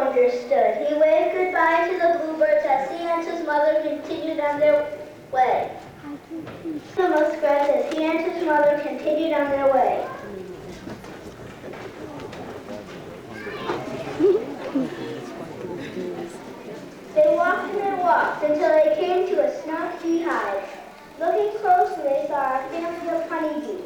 understood. He waved goodbye to the bluebirds as he and his mother continued on their way. The muskrats as he and his mother continued on their way. They walked and they walked until they came to a snow-tree hive. Looking closely, they saw a family of honeybees.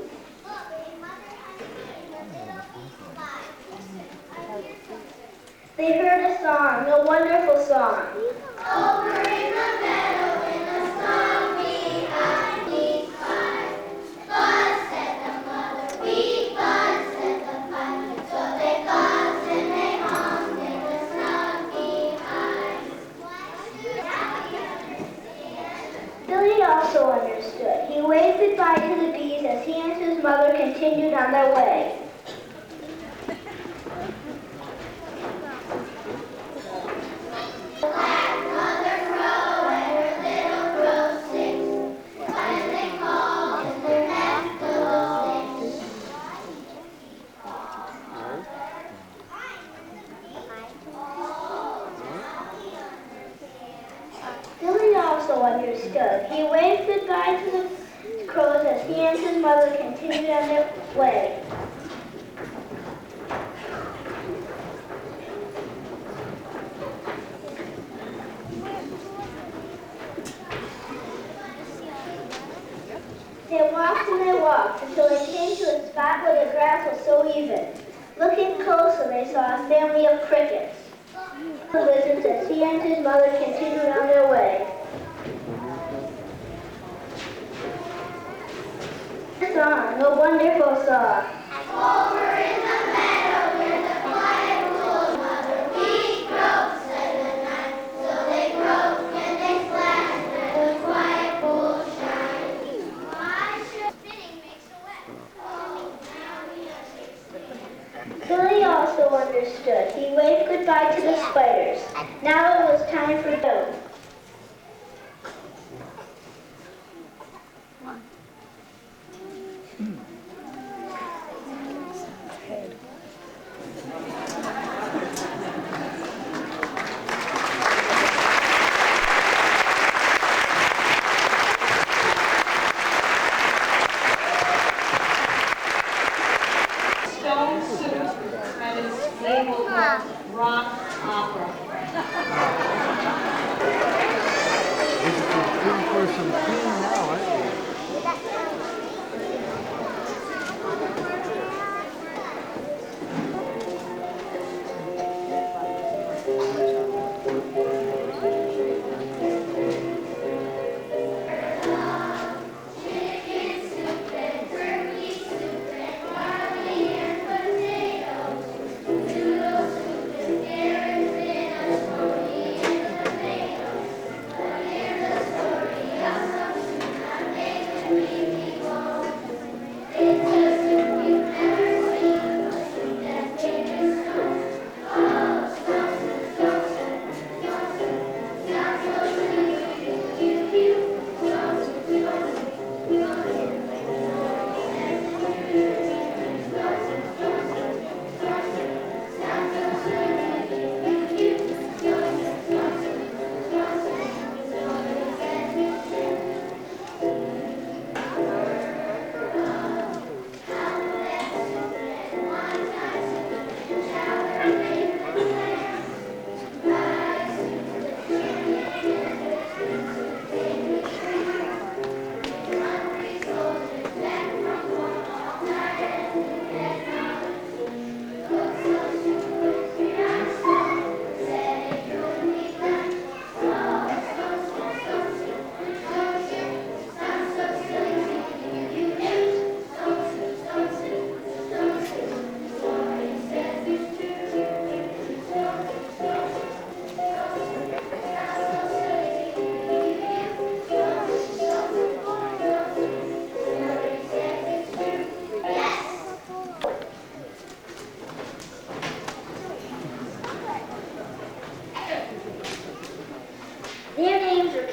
They heard a song, a wonderful song. Over in the meadow, in the sun behind, beat buzz. Buzz, said the mother, beat buzz, said the father. So they buzzed and they hummed in the sun behind. Billy also understood. He waved goodbye to the bees as he and his mother continued on their way. Understood. He waved goodbye to the crows as he and his mother continued on their way. They walked and they walked until they came to a spot where the grass was so even. Looking closer, they saw a family of crickets. The lizards as he and his mother continued on their way. Song, a wonderful song. Over in the meadow where the quiet pools, mother bee croaked, said the night. So they croaked and they splashed where the quiet pools shine. Why should spinning make so wet? Oh, now we understand. Billy also understood. He waved goodbye to the spiders. Now it was time for Joe.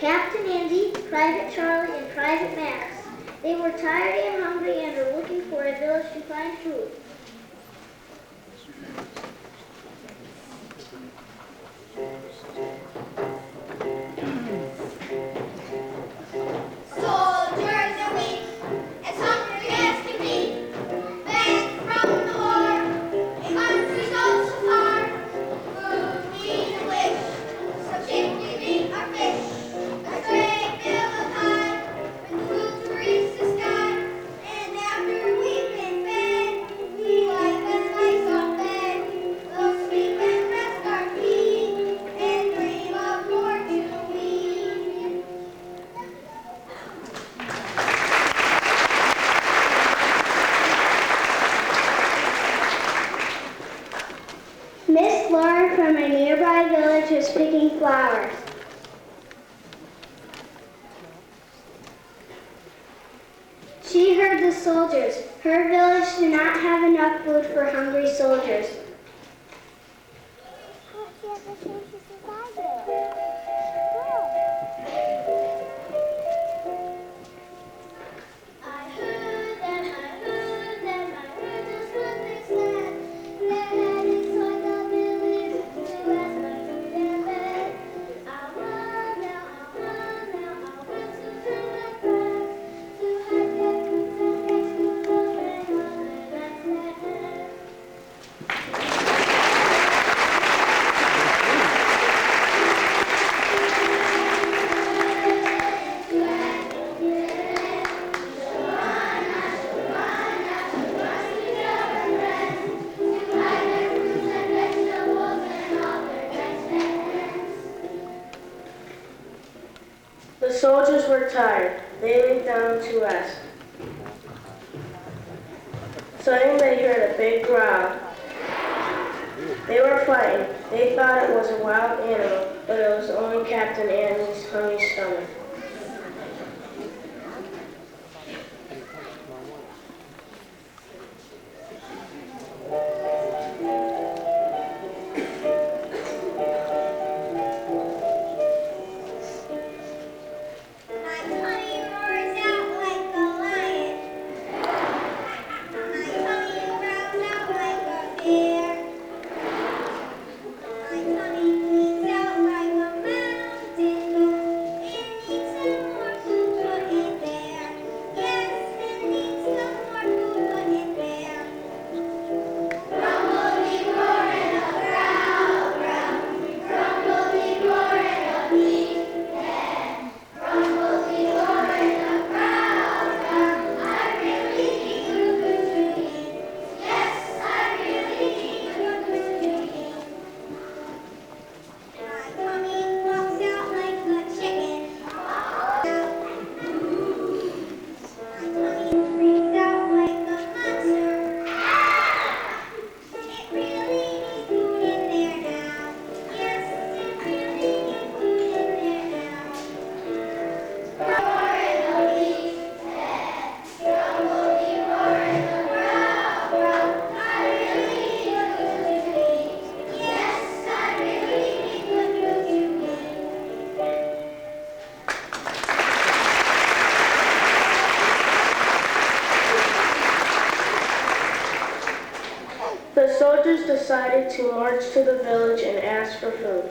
Captain Andy, Private Charlie, and Private Max. They were tired and hungry and were looking for a village to find food. from a nearby village was picking flowers. She heard the soldiers. Her village did not have enough food for hungry soldiers. The soldiers were tired. They lay down to rest. Suddenly they heard a big growl. They were frightened. They thought it was a wild animal, but it was only Captain Annie's hungry stomach. The soldiers decided to march to the village and ask for food.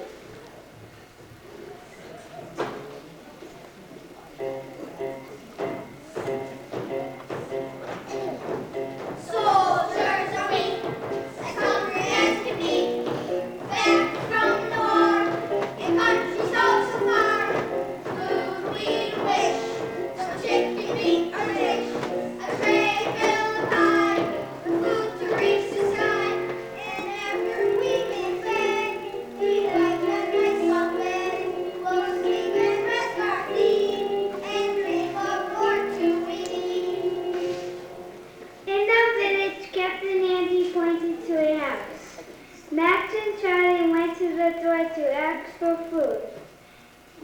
Max and Charlie went to the door to ask for food.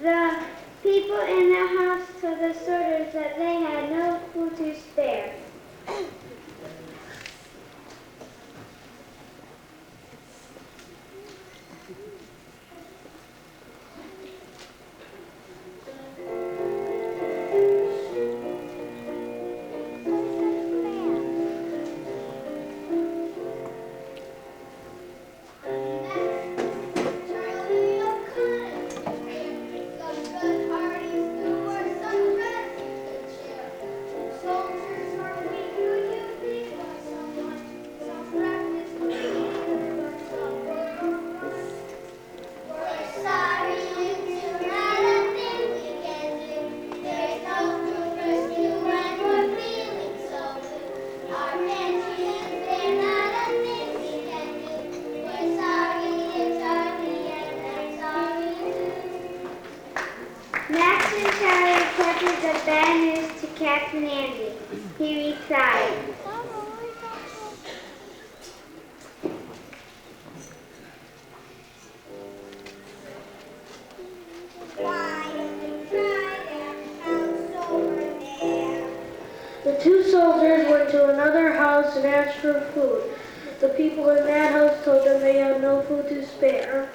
The people in the house told the soldiers that they had no food to spare. Max and Charlie reported the bad news to Captain Andy. He replied, house and asked for food. The people in that house told them they had no food to spare.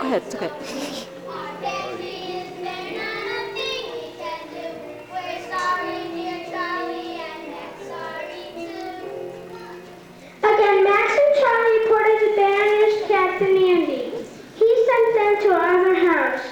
Go ahead, it's okay. Again, Max and Charlie reported the banners to Captain Andy. He sent them to our house.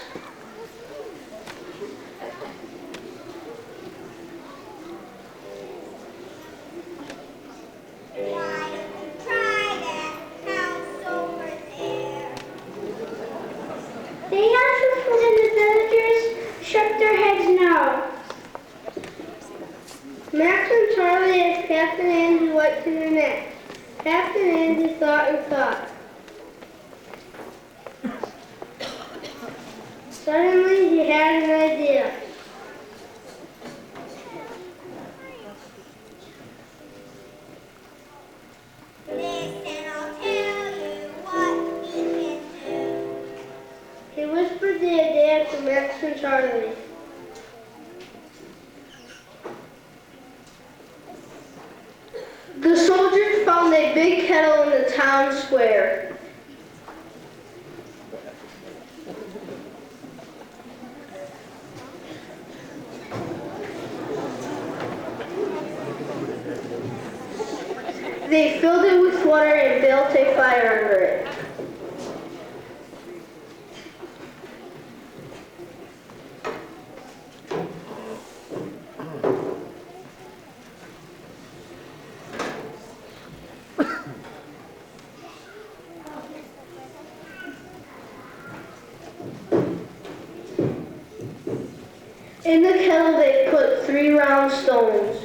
They asked for food and the villagers shook their heads no. Max and Charlie asked Captain Andy what to do next. Captain Andy thought and thought. Suddenly he had an idea. Listen, I'll tell you what we can do. He whispered the idea to Max and Charlie. The soldiers found a big kettle in the town square. They filled it with water and built a fire under it. In the kettle they put 3 round stones.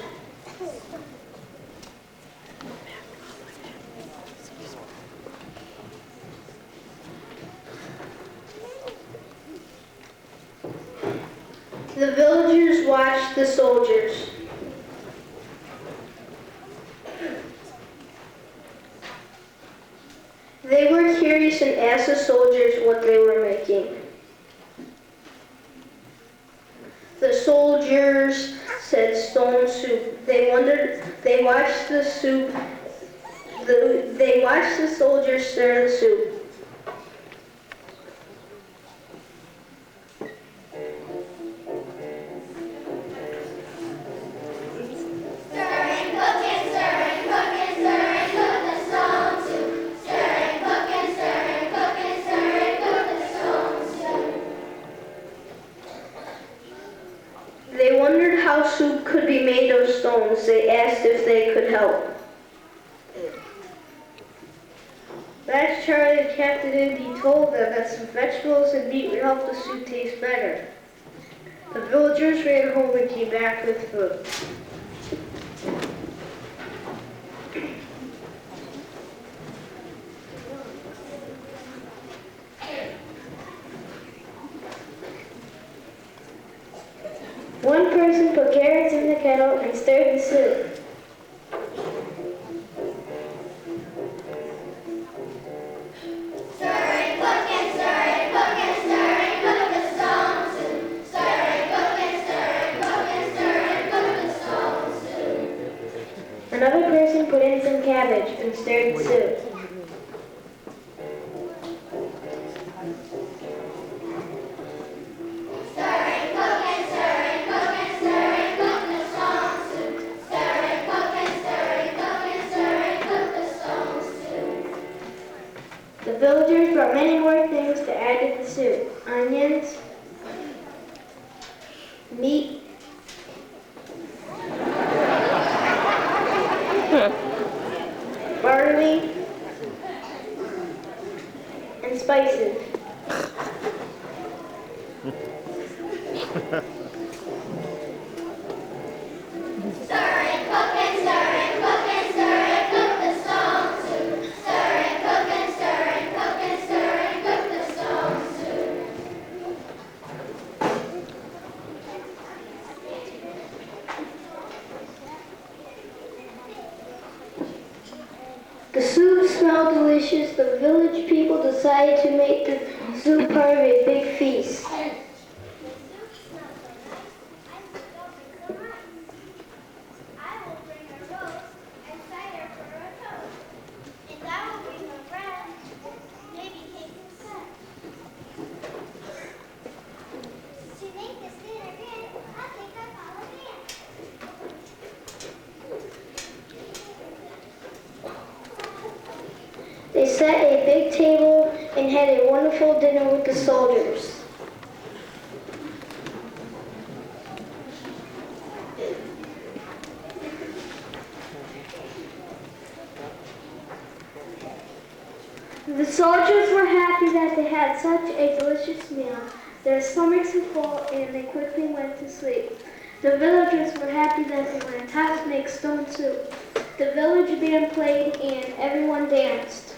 The villagers watched the soldiers. They were curious and asked the soldiers what they were making. The soldiers said stone soup. They watched the soldiers stir the soup. They wondered how soup could be made of stones. They asked if they could help. Max, Charlie, and Captain Andy told them that some vegetables and meat would help the soup taste better. The villagers ran home and came back with food. One person put carrots in the kettle and stirred the soup. Another person put in some cabbage and stirred the soup. The villagers brought many more things to add to the soup. Onions, meat, barley, and spices. Stir and cook and stir and cook and stir and cook the stone soup. Stir and cook and stir and cook and stir and cook the stone soup. The soup smelled delicious. The village people decided to make the soup part of a big feast. They set a big table and had a wonderful dinner with the soldiers. The soldiers were happy that they had such a delicious meal. Their stomachs were full and they quickly went to sleep. The villagers were happy that they were taught to make stone soup. The village band played and everyone danced.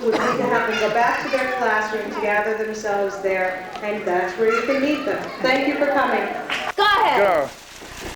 would need to have them go back to their classroom to gather themselves there, and that's where you can meet them. Thank you for coming. Go ahead. Go.